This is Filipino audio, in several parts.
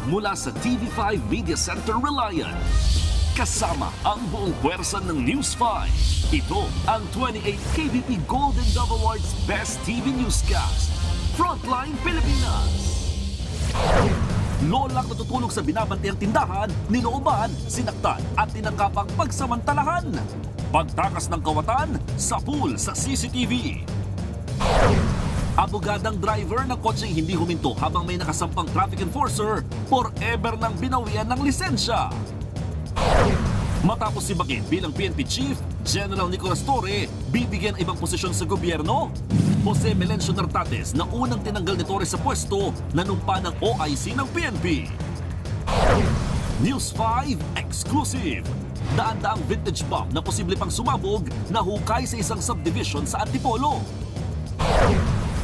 mula sa TV5 Media Center Reliant. Kasama ang buong puwersa ng News 5. Ito ang 28 KBP Golden Dove Awards Best TV Newscast. Frontline Pilipinas. Lolang natutulog sa binabantayang tindahan, nilooban, sinaktan at tinangkapang pagsamantalahan. Pagtakas ng kawatan, sapul sa CCTV. Abogadang driver ng kotseng hindi huminto habang may nakasampang traffic enforcer, forever nang binawian ng lisensya. Matapos sibakin bilang PNP Chief, General Nicolas Torre, bibigyan ibang posisyon sa gobyerno. Jose Melencio Nartates na unang tinanggal ni Torre sa pwesto, nanumpa ng OIC ng PNP. News 5 Exclusive. Daan-daang vintage bomb na posible pang sumabog na hukay sa isang subdivision sa Antipolo.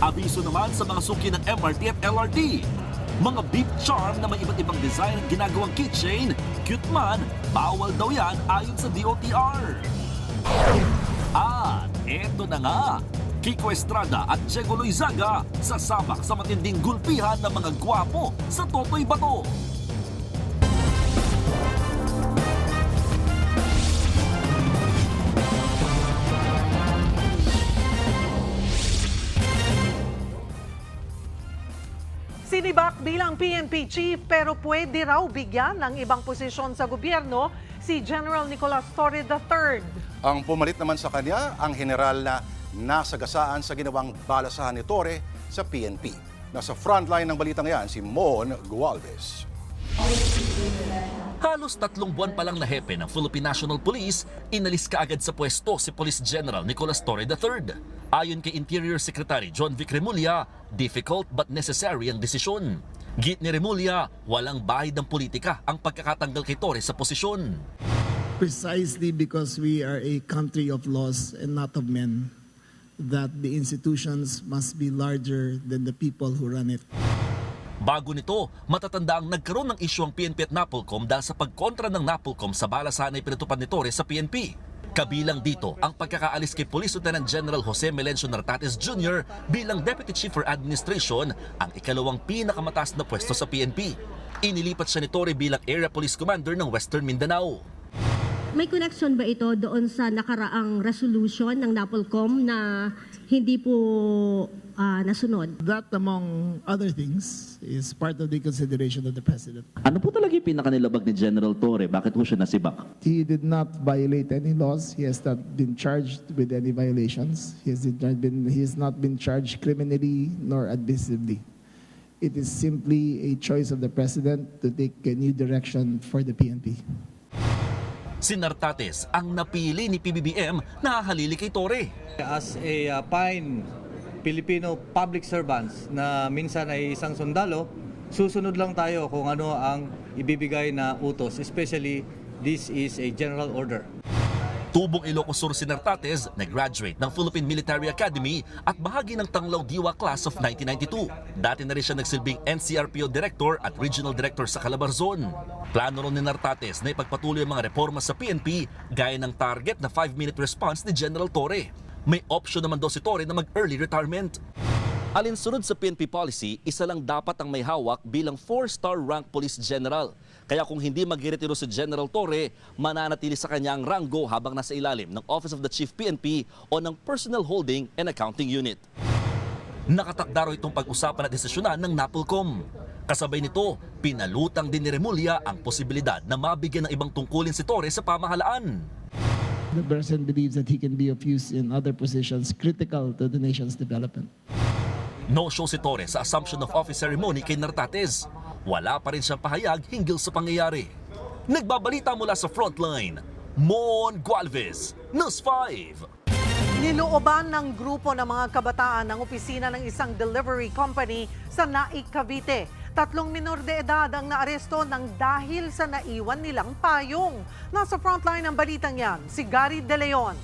Abiso naman sa mga suki ng MRT at LRT. Mga beep charm na may iba't ibang design at ginagawang keychain, cute man, bawal daw yan ayon sa DOTR. At eto na nga, Kiko Estrada at Diego Loizaga sasabak sa matinding gulpihan ng mga gwapo sa Totoy Bato. Sinibak bilang PNP Chief pero pwede raw bigyan ng ibang posisyon sa gobyerno si General Nicolas Torre III. Ang pumalit naman sa kanya, ang general na nasagasaan sa ginawang balasahan ni Torre sa PNP. Nasa frontline ng balitang yan si Mon Gualvez. Halos 3 buwan pa lang na hepe ng Philippine National Police, inalis kaagad sa pwesto si Police General Nicolas Torre III. Ayon kay Interior Secretary John Vic Remulla, difficult but necessary ang desisyon. Git ni Remulla, walang bahid ng politika ang pagkakatanggal kay Torre sa posisyon. Precisely because we are a country of laws and not of men, that the institutions must be larger than the people who run it. Bago nito, matatanda ang nagkaroon ng isyu ang PNP at NAPOLCOM dahil sa pagkontra ng NAPOLCOM sa balasahan na pinatupad ni Torre sa PNP. Kabilang dito ang pagkakaalis kay Police Lieutenant General Jose Melencio Nartates Jr. bilang Deputy Chief for Administration, ang ikalawang pinakamataas na pwesto sa PNP. Inilipat siya ni Torre bilang Area Police Commander ng Western Mindanao. May connection ba ito doon sa nakaraang resolution ng NAPOLCOM na hindi po nasunod? That, among other things, is part of the consideration of the President. Ano po talaga yung pinakanilabag ni General Torre? Bakit po siya nasibak? He did not violate any laws. He has not been charged with any violations. He has not been charged criminally nor admissively. It is simply a choice of the President to take a new direction for the PNP. Si Nartates ang napili ni PBBM na hahalili kay Torre. As a fine Filipino public servants na minsan ay isang sundalo, susunod lang tayo kung ano ang ibibigay na utos. Especially, this is a general order. Tubong Ilocos Sur si Nartates, nag-graduate ng Philippine Military Academy at bahagi ng Tanglaw Diwa Class of 1992. Dati na rin siya nagsilbing NCRPO Director at Regional Director sa Calabarzon. Plano ron ni Nartates na ipagpatuloy ang mga reforma sa PNP gaya ng target na 5-minute response ni General Torre. May option naman daw si Torre na mag-early retirement. Alinsunod sa PNP policy, isa lang dapat ang may hawak bilang 4-star rank police general. Kaya kung hindi mag-retiro si General Torre, mananatili sa kanya ang ranggo habang nasa ilalim ng Office of the Chief PNP o ng Personnel Holding and Accounting Unit. Nakatakda raw itong pag-usapan at desisyonan ng NAPOLCOM. Kasabay nito, pinalutang din ni Remulla ang posibilidad na mabigyan ng ibang tungkulin si Torre sa pamahalaan. The President believes that he can be of use in other positions critical to the nation's development. No-show si Torre sa Assumption of Office ceremony kay Nartates. Wala pa rin siyang pahayag hinggil sa pangyayari. Nagbabalita mula sa frontline, Mon Gualvez, News 5. Nilooban ng grupo ng mga kabataan ng opisina ng isang delivery company sa Naik, Cavite. 3 minor de edad ang naaresto ng dahil sa naiwan nilang payong. Nasa frontline ng balitang yan, si Gary De Leon.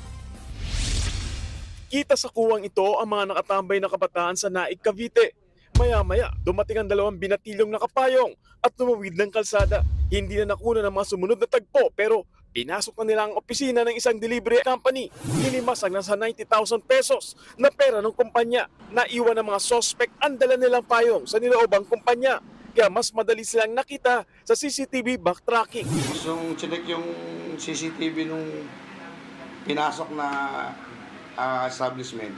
Kita sa kuwang ito ang mga nakatambay na kabataan sa Naik, Cavite. Maya-maya, dumating ang 2 binatilyong nakapayong at tumawid ng kalsada. Hindi na nakuna ng mga sumunod na tagpo pero pinasok na nila ang opisina ng isang delivery company. Hinimas ang nasa 90,000 pesos na pera ng kumpanya. Naiwan ng mga sospek ang dala nilang payong sa niloobang kumpanya. kaya mas madali silang nakita sa CCTV backtracking. Yung chinek yung CCTV nung pinasok na establishment,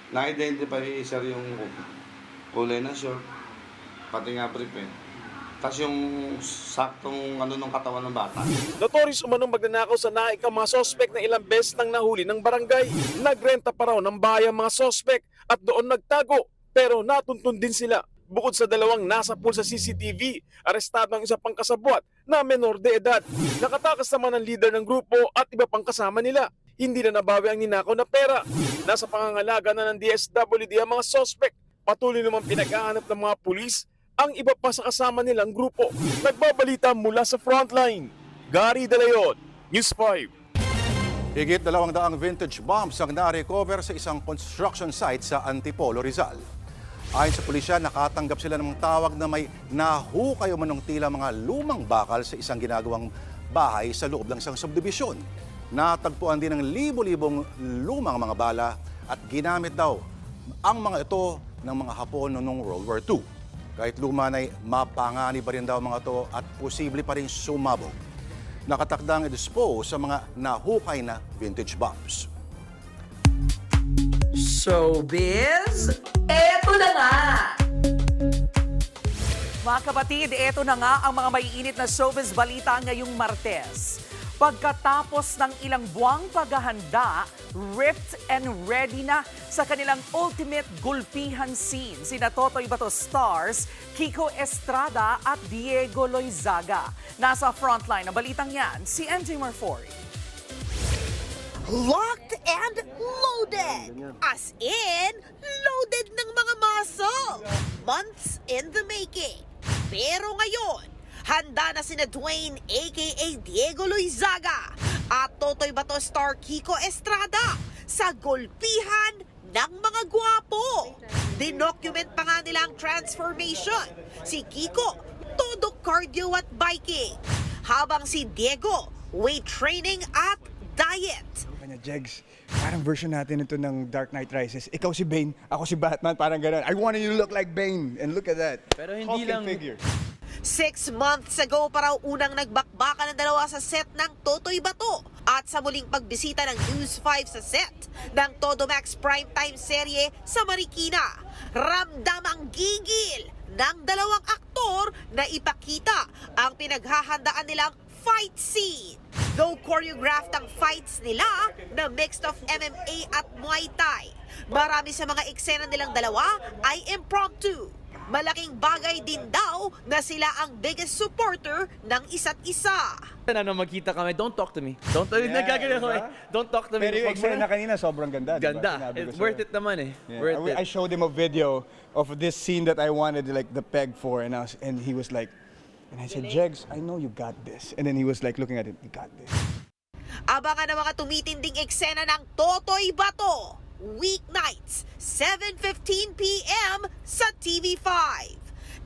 na-identify sir yung kulay ng short, pati nga brief eh. Tapos yung saktong ng katawan ng bata. Notorious umanong magnanakaw sa Naik ang mga sospek na ilang beses nang nahuli ng barangay. Nagrenta pa raw ng bahay ang mga sospek at doon nagtago, pero natuntun din sila. Bukod sa dalawang nasa pool sa CCTV, arestado ang isa pang kasabwat na menor de edad. Nakatakas naman ang leader ng grupo at iba pang kasama nila. Hindi na nabawi ang ninakaw na pera. Nasa pangangalaga na ng DSWD ang mga sospek. Patuloy naman pinaghahanap ng mga pulis ang iba pa sa kasama nilang grupo. Nagbabalita mula sa frontline. Gary De Leon, News 5. Higit 200 vintage bombs ang na-recover sa isang construction site sa Antipolo, Rizal. Ayon sa pulisya, nakatanggap sila ng tawag na may nahukay o manong tila mga lumang bakal sa isang ginagawang bahay sa loob ng isang subdivision. Natagpuan din ng libo-libong lumang mga bala at ginamit daw ang mga ito ng mga Hapon noong World War II. Kahit luma na'y mapanganib pa rin daw mga ito at posible pa rin sumabog. Nakatakdang i-dispose sa mga nahukay na vintage bombs. Showbiz, eto na nga! Mga kapatid, eto na nga ang mga maiinit na showbiz balita ngayong Martes. Pagkatapos ng ilang buwang paghahanda, ripped and ready na sa kanilang ultimate gulpihan scene sina Totoy Bato stars Kiko Estrada at Diego Loizaga. Nasa frontline ng balitang yan, si MJ Marfori. Locked and loaded! As in, loaded ng mga muscle! Months in the making. Pero ngayon, handa na sina Dwayne aka Diego Loizaga at Totoy Bato star Kiko Estrada sa gulpihan ng mga gwapo. Dinocument pa nga nila ang transformation. Si Kiko, todo cardio at biking. Habang si Diego, weight training at diet. Jegs, parang version natin ito ng Dark Knight Rises. Ikaw si Bane, ako si Batman, parang gano'n. I wanted you to look like Bane, and look at that. Pero hindi lang figure. 6 months ago pa raw unang nagbakbakan ng dalawa sa set ng Totoy Bato at sa muling pagbisita ng News 5 sa set ng Todo Max Primetime serye sa Marikina. Ramdam ang gigil ng dalawang aktor na ipakita ang pinaghahandaan nilang fight scene. Though choreographed ang fights nila na mixed of MMA at Muay Thai, marami sa mga eksena nilang dalawa ay impromptu. Malaking bagay din daw na sila ang biggest supporter ng isa't isa. ano magkita kami, don't talk to me. Don't talk to me. Pero yung eksena kanina sobrang ganda. Ganda. Diba? It's worth it naman eh. Yeah. Worth it. I showed him a video of this scene that I wanted like the peg for, and he was like, and I said, Jegs, I know you got this. And then he was like looking at it, you got this. Abangan ang mga tumitinding eksena ng Totoy Bato. Weeknights, 7:15 p.m. sa TV5.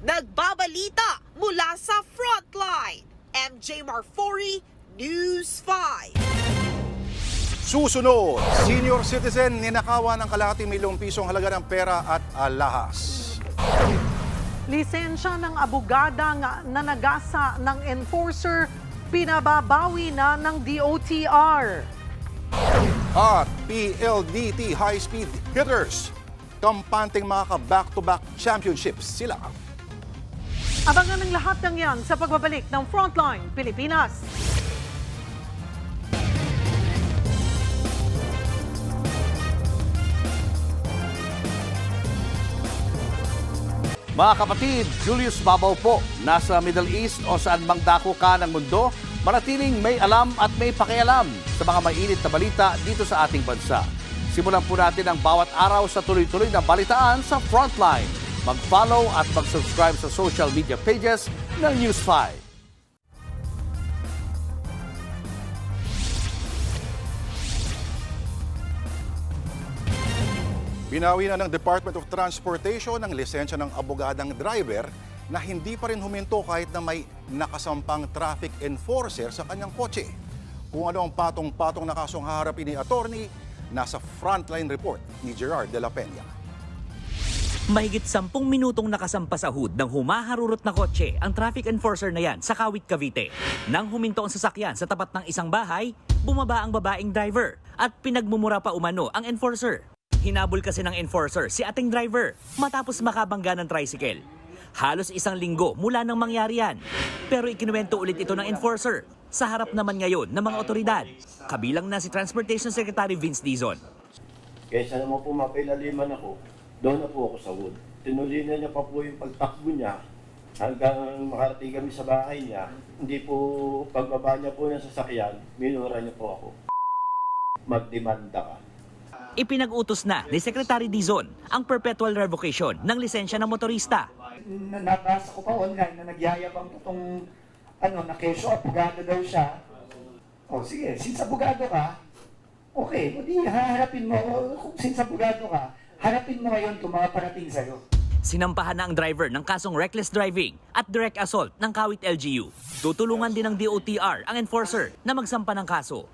Nagbabalita mula sa Frontline. MJ Marfori, News 5. Susunod, senior citizen ninakawan ng kalahating milyong pisong halaga ng pera at alahas. Lisensya ng abogada na nagasa ng enforcer, pinababawi na ng DOTR. At PLDT high-speed hitters, kampanting mga ka-back-to-back championships sila. Abangan ng lahat ng yan sa pagbabalik ng Frontline Pilipinas. Mga kapatid, Julius Babaw po. Nasa Middle East o saan mang dako ka ng mundo, manatiling may alam at may pakialam sa mga mainit na balita dito sa ating bansa. Simulan po natin ang bawat araw sa tuloy-tuloy na balitaan sa Frontline. Mag-follow at mag-subscribe sa social media pages ng News 5. Binawi na ng Department of Transportation ang lisensya ng abogadang driver na hindi pa rin huminto kahit na may nakasampang traffic enforcer sa kanyang kotse. Kung ano ang patong-patong na kasong haharapin ni attorney, nasa Frontline report ni Gerard de la Peña. Mahigit 10 minutong nakasampa sa hood ng humaharurot na kotse ang traffic enforcer na yan sa Kawit, Cavite. Nang huminto ang sasakyan sa tapat ng isang bahay, bumaba ang babaeng driver at pinagmumura pa umano ang enforcer. Hinabol kasi ng enforcer si ating driver matapos makabangga ng tricycle. Halos 1 linggo mula nang mangyari yan. Pero ikinuwento ulit ito ng enforcer sa harap naman ngayon ng mga otoridad. Kabilang na si Transportation Secretary Vince Dizon. Kaysa naman po mapailaliman ako, doon na po ako sa wood. Tinuloy na niya pa po yung pagtakbo niya hanggang makarating kami sa bahay niya. Hindi po pagbaba niya po ng sasakyan, minura niya po ako. Magdemanda ka. Ipinag-utos na ni Secretary Dizon ang perpetual revocation ng lisensya ng motorista. Nabasa ko pa online na nagyayabang itong na keso, abogado daw siya. O sige, since abogado ka, okay, hindi haharapin mo, since abogado ka, harapin mo ngayon itong mga parating sa'yo. Sinampahan na ang driver ng kasong reckless driving at direct assault ng Kawit LGU. Tutulungan din ng DOTR ang enforcer na magsampa ng kaso.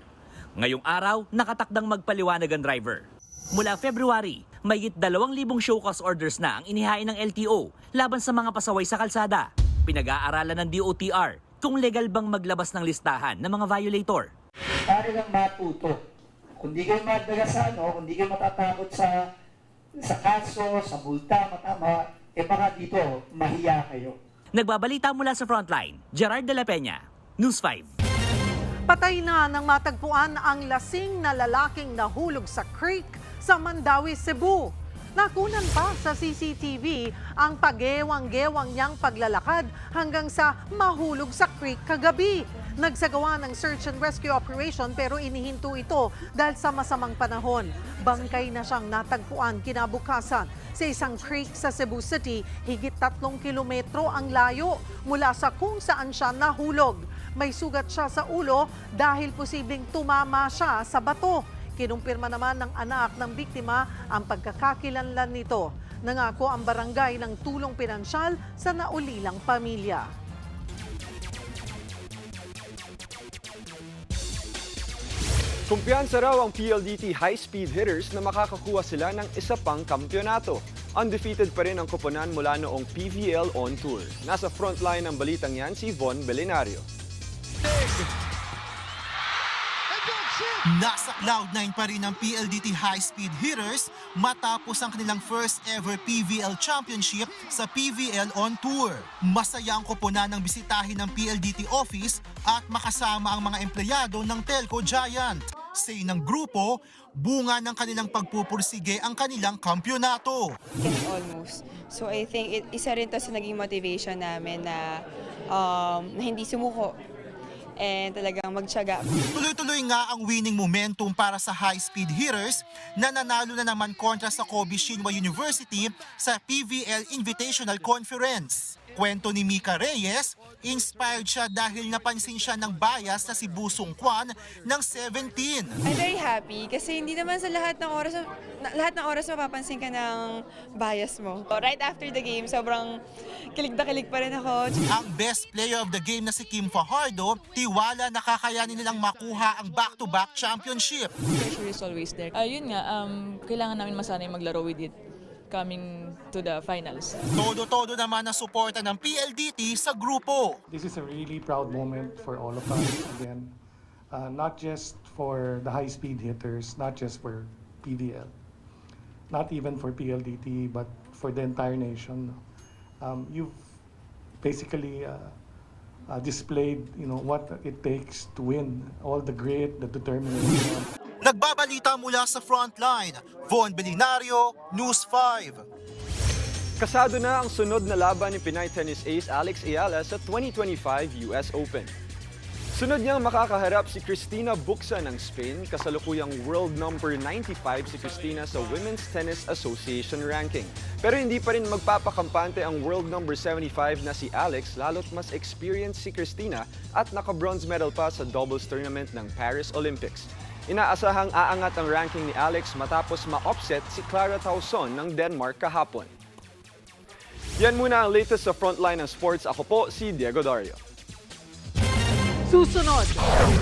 Ngayong araw, nakatakdang magpaliwanag ang driver. Mula February, mayigit 2,000 show cause orders na ang inihain ng LTO laban sa mga pasaway sa kalsada. Pinag-aaralan ng DOTR kung legal bang maglabas ng listahan ng mga violator. Para lang matuto. Kung di kayo madaga sa kung di kayo matatakot sa kaso, sa multa, baka dito, mahiya kayo. Nagbabalita mula sa Frontline, Gerard de la Peña, News 5. Patay na nang matagpuan ang lasing na lalaking nahulog sa creek sa Mandawi, Cebu. Nakunan pa sa CCTV ang pagewang-gewang niyang paglalakad hanggang sa mahulog sa creek kagabi. Nagsagawa ng search and rescue operation pero inihinto ito dahil sa masamang panahon. Bangkay na siyang natagpuan kinabukasan sa isang creek sa Cebu City, higit 3 kilometro ang layo mula sa kung saan siya nahulog. May sugat siya sa ulo dahil posibleng tumama siya sa bato. Kinumpirma naman ng anak ng biktima ang pagkakakilanlan nito. Nangako ang barangay ng tulong pinansyal sa naulilang pamilya. Kumpiyansa raw ang PLDT high-speed hitters na makakakuha sila ng isa pang kampyonato. Undefeated pa rin ang koponan mula noong PVL On Tour. Nasa frontline ng balitang yan si Von Belenario. Nasa Cloud9 pa rin ang PLDT high-speed hitters matapos ang kanilang first ever PVL Championship sa PVL On Tour. Masaya ang koponan ng bisitahin ng PLDT office at makasama ang mga empleyado ng Telco Giant. Say ng grupo, bunga ng kanilang pagpupursige ang kanilang kampyonato. Almost. So I think isa rin to sa naging motivation namin na hindi sumuko. And talagang magtiyaga. Tuloy-tuloy nga ang winning momentum para sa high-speed hitters na nanalo na naman kontra sa Kobe Shinwa University sa PVL Invitational Conference. Kwento ni Mika Reyes, inspired siya dahil napansin siya ng bias na si Busong Kwan ng 17. I'm very happy kasi hindi naman sa lahat ng oras mapapansin ka ng bias mo. Right after the game, sobrang kilig na kilig pa rin ako. Ang best player of the game na si Kim Fajardo, tiwala na kakayanin nilang makuha ang back-to-back championship. Pressure is always there. Yun nga, kailangan namin masanay maglaro with it coming to the finals. Todo-todo naman ang suporta ng PLDT sa grupo. This is a really proud moment for all of us again. Not just for the high-speed hitters, not just for PVL, not even for PLDT, but for the entire nation. You've basically displayed, what it takes to win, all the grit, the determination. Nagbabalita mula sa Frontline, Von Belenario, News 5. Kasado na ang sunod na laban ni Pinay tennis ace Alex Ayala sa 2025 US Open. Sunod niyang makakaharap si Cristina Bucsa ng Spain, kasalukuyang world number 95 si Cristina sa Women's Tennis Association ranking. Pero hindi pa rin magpapakampante ang world number 75 na si Alex, lalo't mas experienced si Cristina at naka-bronze medal pa sa doubles tournament ng Paris Olympics. Inaasahang aangat ang ranking ni Alex matapos ma-offset si Clara Tauson ng Denmark kahapon. Yan muna ang latest sa Frontline ng Sports. Ako po si Diego Dario. Susunod,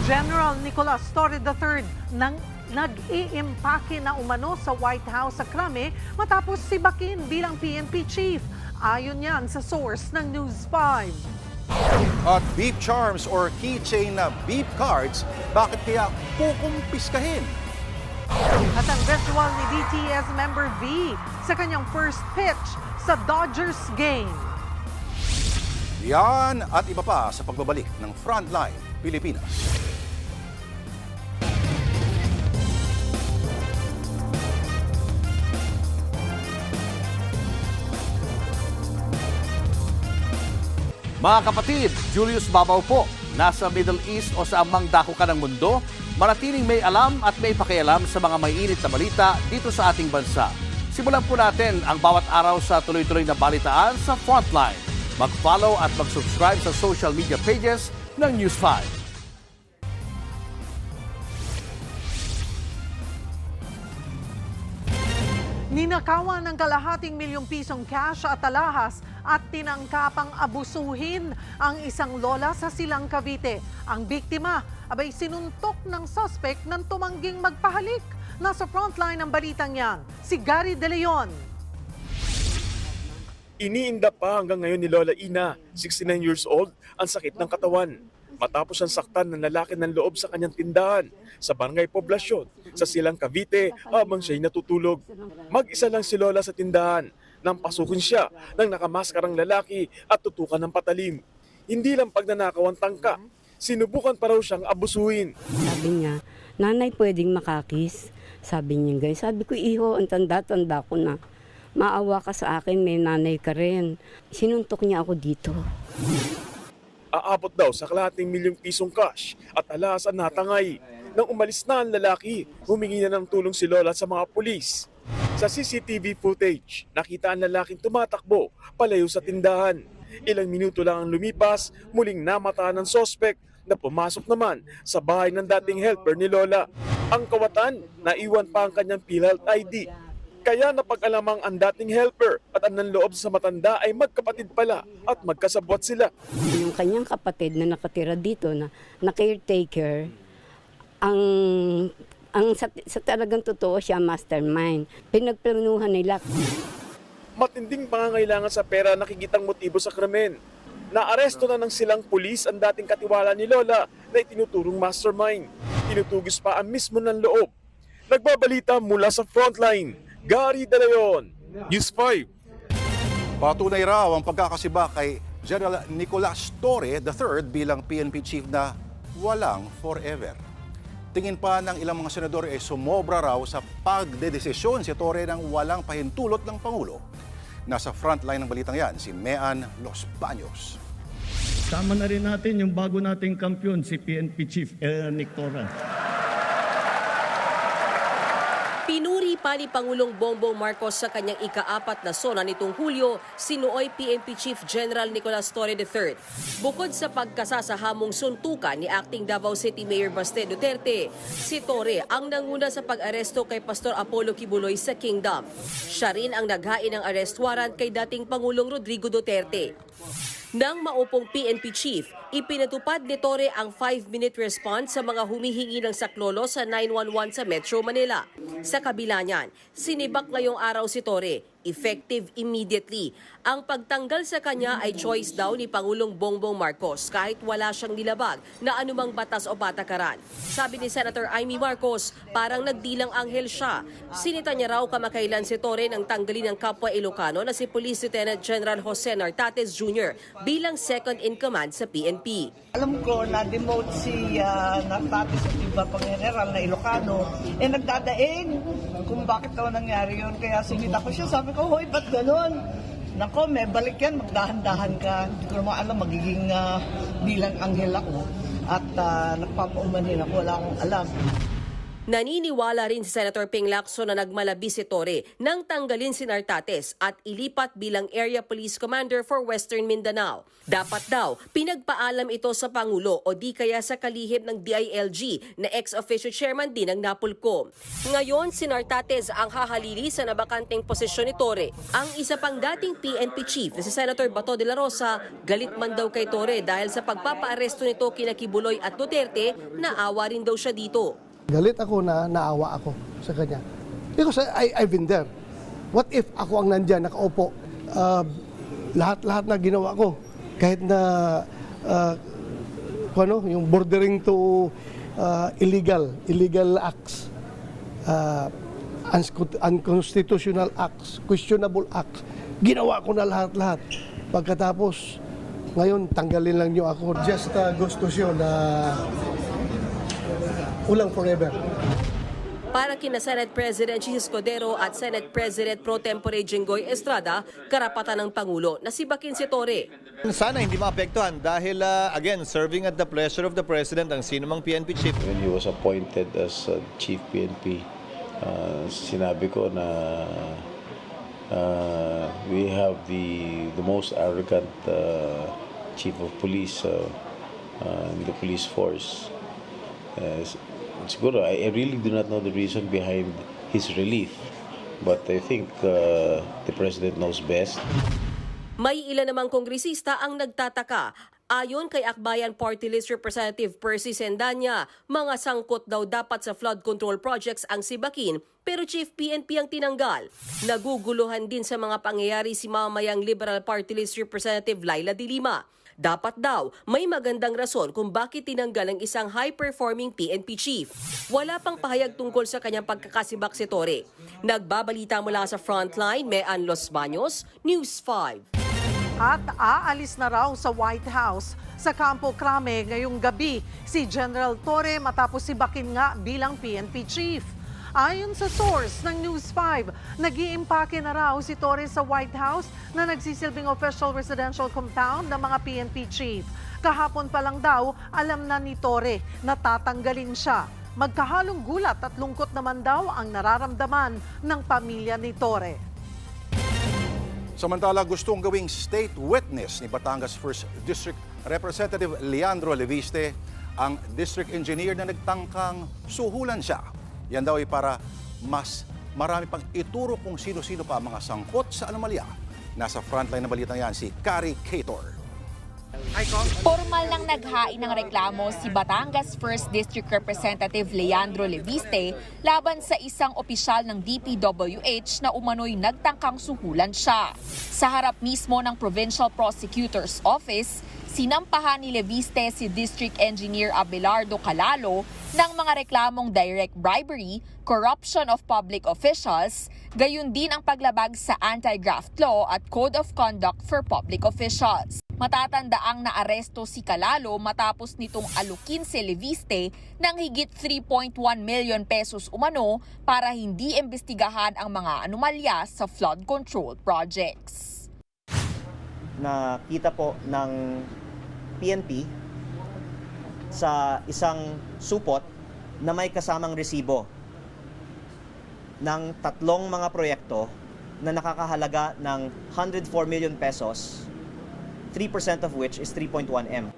General Nicolas Torre III ng nag-iimpake na umano sa White House sa krami matapos sibakin bilang PNP chief. Ayon yan sa source ng News 5. At beep charms or keychain na beep cards, bakit kaya kukumpiskahin? At ang visual ni BTS member V sa kanyang first pitch sa Dodgers game. Yan at iba pa sa pagbabalik ng Frontline Pilipinas. Mga kapatid, Julius Babaw po. Nasa Middle East o sa amang dako ka ng mundo, manatiling may alam at may pakialam sa mga maiinit na balita dito sa ating bansa. Simulan po natin ang bawat araw sa tuloy-tuloy na balitaan sa Frontline. Mag-follow at mag-subscribe sa social media pages ng News 5. Ninakawan ng kalahating milyong pisong cash at alahas at tinangkapang abusuhin ang isang lola sa Silang, Cavite. Ang biktima, abay sinuntok ng suspect nang tumangging magpahalik. Nasa frontline ng balitang yan, si Gary De Leon. Iniinda pa hanggang ngayon ni Lola Ina, 69 years old, ang sakit ng katawan. Matapos ang saktan ng lalaki ng loob sa kanyang tindahan sa Barangay Poblasyon sa Silang, Cavite habang siya'y natutulog. Mag-isa lang si Lola sa tindahan nang pasukin siya ng nakamaskarang lalaki at tutukan ng patalim. Hindi lang pagnanakaw ang tangka, sinubukan pa raw siyang abusuhin. Sabi niya, nanay pwedeng makakis. Sabi niya guys, sabi ko iho, ang tanda-tanda ko na. Maawa ka sa akin, may nanay ka rin. Sinuntok niya ako dito. Aabot daw sa kalahating milyong pisong cash at alahas ang natangay. Nang umalis na ang lalaki, humingi na ng tulong si Lola sa mga pulis. Sa CCTV footage, nakita ang lalaking tumatakbo palayo sa tindahan. Ilang minuto lang ang lumipas, muling namataan ng sospek na pumasok naman sa bahay ng dating helper ni Lola. Ang kawatan, naiwan pa ang kanyang PhilHealth ID. Kaya napag-alamang ang dating helper at ang nanloob sa matanda ay magkapatid pala at magkasabwat sila. Yung kanyang kapatid na nakatira dito na caretaker, ang sa talagang totoo siya mastermind. Pinagplanuhan nila. Matinding pangangailangan sa pera nakikitang motibo sa krimen. Naaresto na ng Silang pulis ang dating katiwala ni Lola na itinuturong mastermind. Tinutugis pa ang mismo ng loob. Nagbabalita mula sa Frontline, Gary De Leon, News 5. Patunay raw ang pagkakasiba kay General Nicolas Torre III bilang PNP chief na walang forever. Tingin pa ng ilang mga senador ay sumobra raw sa pagdedesisyon si Torre ng walang pahintulot ng Pangulo. Nasa frontline ng balitang yan, si Mean Los Baños. Sama na rin natin yung bago nating kampiyon, si PNP Chief Nick Torre. Pinuri pa ni Pangulong Bongbong Marcos sa kanyang ika-4 na sona nitong Hulyo, sinuoy PNP Chief General Nicolas Torre III. Bukod sa pagkasasahamong suntukan ni Acting Davao City Mayor Baste Duterte, si Torre ang nanguna sa pag-aresto kay Pastor Apollo Kibuloy sa Kingdom. Siya rin ang naghain ng arrest warrant kay dating Pangulong Rodrigo Duterte. Nang maupong PNP Chief, ipinatupad ni Torre ang 5-minute response sa mga humihingi ng saklolo sa 911 sa Metro Manila. Sa kabila niyan, sinibak ngayong araw si Torre, effective immediately. Ang pagtanggal sa kanya ay choice daw ni Pangulong Bongbong Marcos kahit wala siyang nilabag na anumang batas o patakaran. Sabi ni Senator Amy Marcos, parang nagdilang anghel siya. Sinita niya raw kamakailan si Torre nang tanggalin ng kapwa Ilocano na si Police Lieutenant General Jose Nartates Jr. bilang second in command sa PNP. Alam ko na-demote si Nartates at iba pang general na Ilocano, nagdadaig kung bakit daw nangyari yun. Kaya sinita ko siya, sabi ko, hoy, ba't ganun? Nako, may balik yan, magdahan-dahan ka. Hindi ko naman alam, magiging bilang anghel ako. At nagpapaumanhin ako, wala akong alam. Naniniwala rin si Senator Ping Lacson na nagmalabi si Torre nang tanggalin si Nartates at ilipat bilang Area Police Commander for Western Mindanao. Dapat daw, pinagpaalam ito sa Pangulo o di kaya sa kalihim ng DILG na ex-officio chairman din ng Napolcom. Ngayon, si Nartates ang hahalili sa nabakanteng posisyon ni Torre. Ang isa pang dating PNP chief na si Senator Bato de la Rosa, galit man daw kay Torre dahil sa pagpapaaresto nito kina Kibuloy at Duterte, naawa rin daw siya dito. Galit ako na naawa ako sa kanya. Because I've been there. What if ako ang nandyan, nakaupo, lahat-lahat na ginawa ko, kahit na yung bordering to illegal acts, unconstitutional acts, questionable acts, ginawa ko na lahat-lahat. Pagkatapos, ngayon, tanggalin lang niyo ako. Just goes to show na ulang forever. Para kina Senate President Chis Escudero at Senate President Pro Tempore Jinggoy Estrada, karapatan ng Pangulo na sibakin si Torre. Sana hindi maapektuhan dahil, again, serving at the pleasure of the President ang sinumang PNP chief. When he was appointed as Chief PNP, sinabi ko na we have the most arrogant Chief of Police in the police force. Siguro, I really do not know the reason behind his relief, but I think the President knows best. May ilan namang kongresista ang nagtataka. Ayon kay Akbayan Party List Representative Percy Sendanya, mga sangkot daw dapat sa flood control projects ang sibakin, pero Chief PNP ang tinanggal. Naguguluhan din sa mga pangyayari si mamayang Liberal Party List Representative Laila De Lima. Dapat daw may magandang rason kung bakit tinanggal ang isang high-performing PNP chief. Wala pang pahayag tungkol sa kanyang pagkakasibak si Torre. Nagbabalita mula sa Frontline, Mean Los Baños, News 5. At aalis na raw sa White House sa Campo Crame ngayong gabi si General Torre matapos sibakin nga bilang PNP chief. Ayon sa source ng News 5, nag-iimpake na raw si Torre sa White House na nagsisilbing official residential compound ng mga PNP chief. Kahapon pa lang daw, alam na ni Torre na tatanggalin siya. Magkahalong gulat at lungkot naman daw ang nararamdaman ng pamilya ni Torre. Samantala, gustong gawing state witness ni Batangas 1st District Representative Leandro Leviste ang district engineer na nagtangkang suhulan siya. Yan daw ay para mas marami pang ituro kung sino-sino pa ang mga sangkot sa anomalya. Nasa frontline na balita yan si Kari Cator. Formal nang naghain ng reklamo si Batangas 1st District Representative Leandro Leviste laban sa isang opisyal ng DPWH na umano'y nagtangkang suhulan siya. Sa harap mismo ng Provincial Prosecutor's Office, sinampahan ni Leviste si District Engineer Abelardo Calalo ng mga reklamong direct bribery, corruption of public officials, gayon din ang paglabag sa anti-graft law at Code of Conduct for Public Officials. Matatandaang naaresto si Calalo matapos nitong alukin si Leviste ng higit 3.1 million pesos umano para hindi imbestigahan ang mga anomalya sa flood control projects. Nakita po ng PNP sa isang supot na may kasamang resibo ng 3 mga proyekto na nakakahalaga ng 104 million pesos, 3% of which is 3.1M.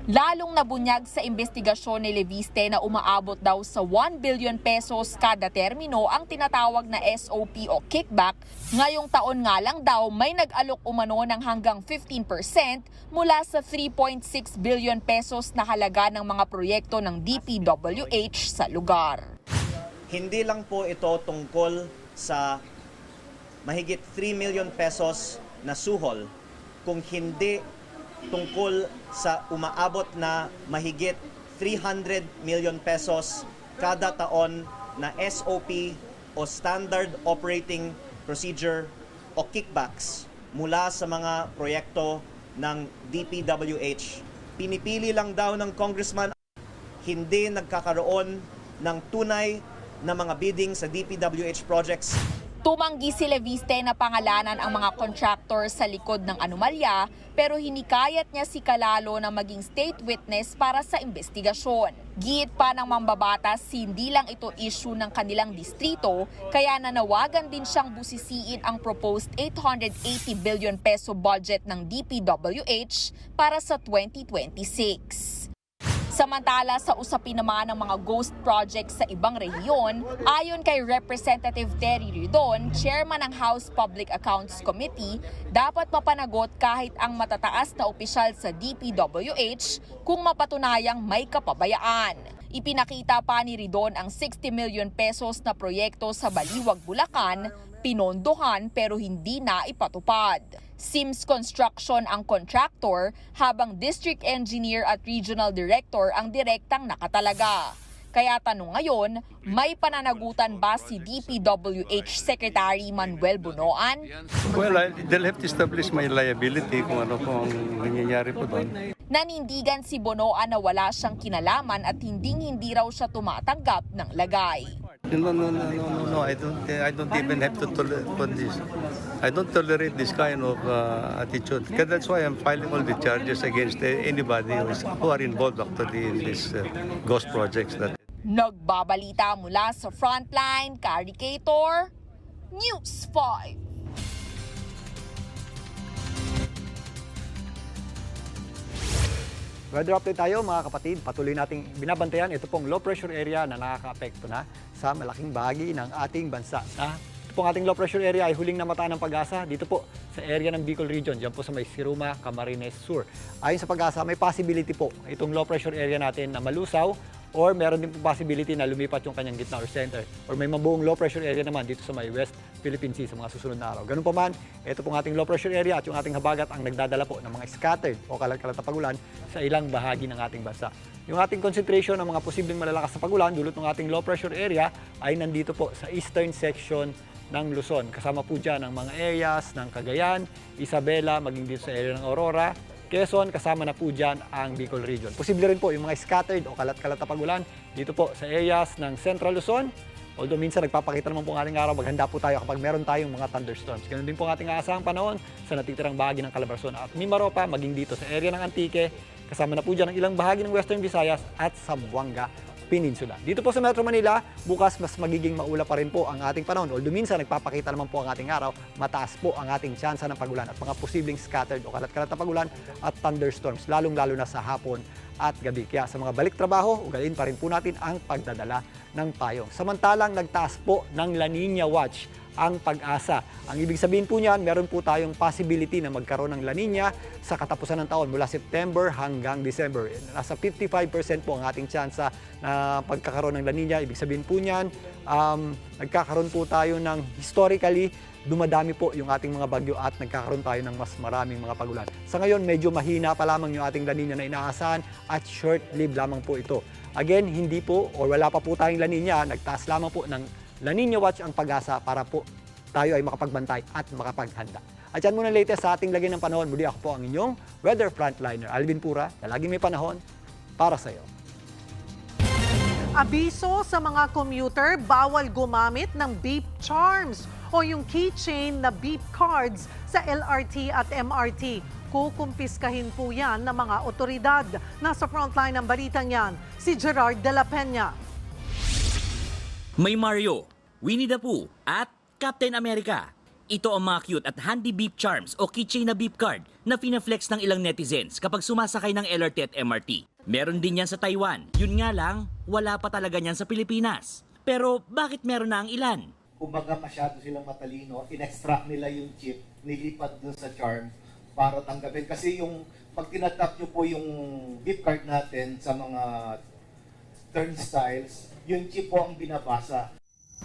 Lalong nabunyag sa investigasyon ni Leviste na umaabot daw sa 1 billion pesos kada termino ang tinatawag na SOP o kickback. Ngayong taon nga lang daw may nag-alok umano ng hanggang 15% mula sa 3.6 billion pesos na halaga ng mga proyekto ng DPWH sa lugar. Hindi lang po ito tungkol sa mahigit 3 million pesos na suhol, kung hindi tungkol sa umaabot na mahigit 300 million pesos kada taon na SOP o Standard Operating Procedure o kickbacks mula sa mga proyekto ng DPWH. Pinipili lang daw ng congressman, hindi nagkakaroon ng tunay na mga bidding sa DPWH projects. Tumanggi si Leviste na pangalanan ang mga contractor sa likod ng anomalya pero hinikayat niya si Calalo na maging state witness para sa investigasyon. Giit pa ng mambabatas, hindi lang ito issue ng kanilang distrito kaya nanawagan din siyang busisiin ang proposed 880 billion peso budget ng DPWH para sa 2026. Samantala sa usapin naman ng mga ghost projects sa ibang rehiyon, ayon kay Representative Terry Ridon, chairman ng House Public Accounts Committee, dapat mapanagot kahit ang matataas na opisyal sa DPWH kung mapatunayang may kapabayaan. Ipinakita pa ni Ridon ang 60 million pesos na proyekto sa Baliwag, Bulacan, pinondohan pero hindi na ipatupad. Sims Construction ang contractor habang district engineer at regional director ang direktang nakatalaga. Kaya tanong ngayon, may pananagutan ba si DPWH Secretary Manuel Bunoan? Well, they'll have to establish my liability kung ano po ang nangyayari po doon. Nanindigan si Bunoan na wala siyang kinalaman at hindi raw siya tumatanggap ng lagay. No. I don't even have to tolerate this. I don't tolerate this kind of attitude. That's why I'm filing all the charges against anybody who are involved actually in this ghost projects. Nagbabalita mula sa Frontline, Caricator, News 5. Weather update tayo mga kapatid. Patuloy nating binabantayan ito pong low pressure area na nakaka-apekto na sa malaking bahagi ng ating bansa. Ito pong ating low pressure area ay huling namataan ng Pag-asa dito po sa area ng Bicol Region, dyan po sa may Siruma, Camarines Sur. Ayon sa Pag-asa, may possibility po itong low pressure area natin na malusaw or meron din po possibility na lumipat yung kanyang gitna or center. Or may mabuong low pressure area naman dito sa may West Philippine Sea sa mga susunod na araw. Ganun pa man, ito pong ating low pressure area at yung ating habagat ang nagdadala po ng mga scattered o kalat-kalat na pagulan sa ilang bahagi ng ating bansa. Yung ating concentration ng mga posibleng malalakas na pagulan dulot ng ating low pressure area ay nandito po sa eastern section ng Luzon. Kasama po dyan ang mga areas ng Cagayan, Isabela, maging dito sa area ng Aurora, Quezon, kasama na po dyan ang Bicol Region. Posible rin po yung mga scattered o kalat-kalat na pagulan dito po sa areas ng Central Luzon. Although minsan nagpapakita naman po ng ating araw, maghanda po tayo kapag meron tayong mga thunderstorms. Ganun din po ang ating aasahang panahon sa natitirang bahagi ng Calabarzon at Mimaropa, maging dito sa area ng Antique, kasama na po dyan ang ilang bahagi ng Western Visayas at Zamboanga Peninsula. Dito po sa Metro Manila, bukas mas magiging maulap pa rin po ang ating panahon. Although minsan nagpapakita naman po ang ating araw, mataas po ang ating tsansa ng pagulan at mga posibleng scattered o kalat-kalat na pagulan at thunderstorms, lalong-lalo na sa hapon at gabi. Kaya sa mga balik trabaho, ugaliin pa rin po natin ang pagdadala ng payong. Samantalang nagtaas po ng La Nina Watch ang Pag-asa. Ang ibig sabihin po niyan, meron po tayong possibility na magkaroon ng La Nina sa katapusan ng taon mula September hanggang December. Nasa 55% po ang ating tsansa na pagkakaroon ng La Nina. Ibig sabihin po niyan, nagkakaroon po tayo ng historically dumadami po yung ating mga bagyo at nagkakaroon tayo ng mas maraming mga pagulan. Sa ngayon, medyo mahina pa lamang yung ating La Nina na inaasahan at short-lived lamang po ito. Again, hindi po o wala pa po tayong La Nina, nagtaas lamang po ng La Nina Watch ang Pag-asa para po tayo ay makapagbantay at makapaghanda. At yan muna latest sa ating lagay ng panahon. Muli ako po ang inyong weather frontliner, Alvin Pura, na laging may panahon para sa iyo. Abiso sa mga commuter, bawal gumamit ng beep charms o yung keychain na beep cards sa LRT at MRT. Kukumpiskahin po yan ng mga otoridad. Nasa frontline ng balitang yan, si Gerard de la Peña. May Mario, Winnie the Pooh at Captain America. Ito ang mga cute at handy beep charms o keychain na beep card na pinaflex ng ilang netizens kapag sumasakay ng LRT at MRT. Meron din yan sa Taiwan. Yun nga lang, wala pa talaga yan sa Pilipinas. Pero bakit meron na ang ilan? Kumbaga masyado silang matalino, in-extract nila yung chip, nilipat dun sa charm para tanggapin. Kasi yung pag tinatap nyo po yung beep card natin sa mga turnstiles, yung chip po ang binabasa.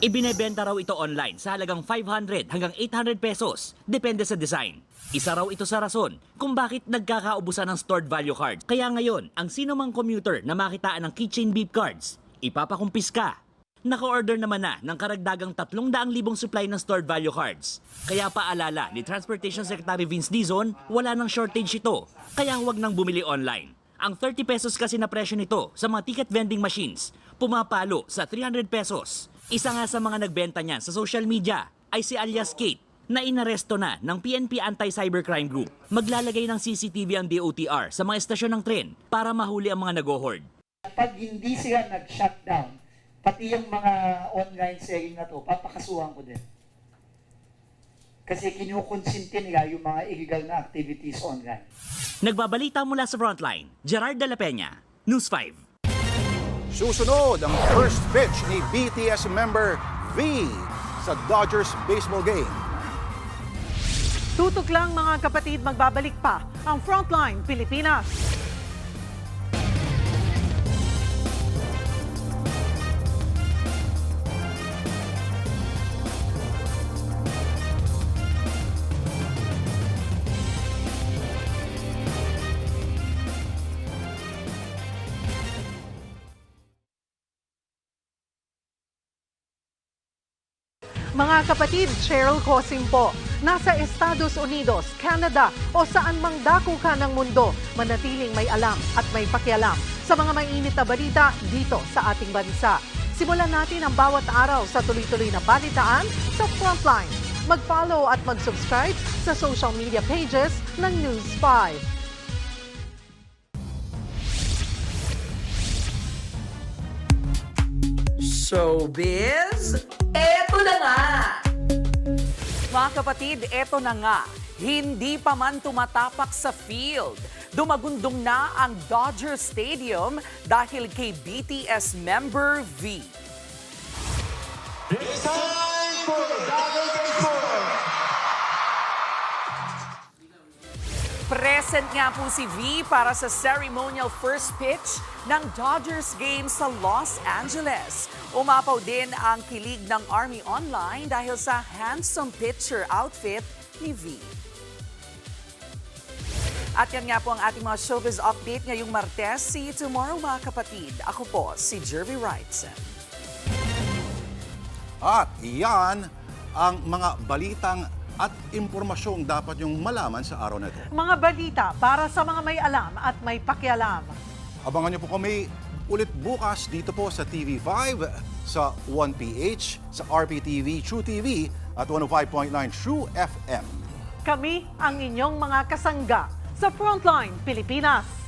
Ibinebenta raw ito online sa halagang 500 hanggang 800 pesos, depende sa design. Isa raw ito sa rason kung bakit nagkakaubusan ng stored value card. Kaya ngayon, ang sinumang commuter na makitaan ng keychain beep cards, ipapakumpiska. Naka-order naman na ng karagdagang 300,000 supply ng stored value cards. Kaya paalala ni Transportation Secretary Vince Dizon, wala nang shortage ito, kaya huwag nang bumili online. Ang 30 pesos kasi na presyo nito sa mga ticket vending machines, pumapalo sa 300 pesos. Isa nga sa mga nagbenta niyan sa social media ay si alias Kate na inaresto na ng PNP Anti-Cybercrime Group. Maglalagay ng CCTV ang DOTR sa mga estasyon ng tren para mahuli ang mga nag-o-hoard. Pag hindi sila nag-shutdown, pati yung mga online selling na to, papakasuhan ko din. Kasi kinukonsinti nila yung mga illegal na activities online. Nagbabalita mula sa Frontline, Gerard de la Peña, News 5. Susunod ang first pitch ni BTS member V sa Dodgers baseball game. Tutok lang mga kapatid, magbabalik pa ang Frontline Pilipinas. Mga kapatid, Cheryl Cosim po. Nasa Estados Unidos, Canada o saan mang dako ka ng mundo, manatiling may alam at may pakialam sa mga mainit na balita dito sa ating bansa. Simulan natin ang bawat araw sa tuloy-tuloy na balitaan sa Frontline. Mag-follow at mag-subscribe sa social media pages ng News 5. Showbiz, eto na nga! Mga kapatid, eto na nga. Hindi pa man tumatapak sa field. Dumagundong na ang Dodger Stadium dahil kay BTS member V. It's time for Dodger Baseball! Present nga po si V para sa ceremonial first pitch ng Dodgers game sa Los Angeles. Umapaw din ang kilig ng Army Online dahil sa handsome pitcher outfit ni V. At yan nga po ang ating mga showbiz update ngayong Martes. See you tomorrow mga kapatid. Ako po si Jervy Wrightson. At yan ang mga balitang at impormasyong dapat yung malaman sa araw na ito. Mga balita para sa mga may alam at may pakialam. Abangan niyo po kami ulit bukas dito po sa TV5, sa 1PH, sa RPTV, True TV at 105.9 True FM. Kami ang inyong mga kasangga sa Frontline Pilipinas.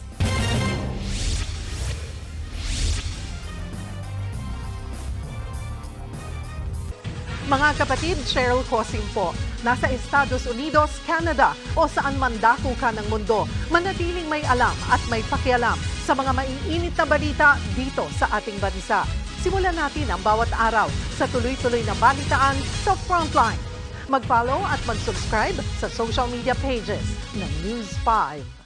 Mga kapatid, Cheryl Cosim po. Nasa Estados Unidos, Canada o saan man dako ka ng mundo, manatiling may alam at may pakialam sa mga maiinit na balita dito sa ating bansa. Simulan natin ang bawat araw sa tuloy-tuloy na balitaan sa Frontline. Mag-follow at mag-subscribe sa social media pages ng News 5.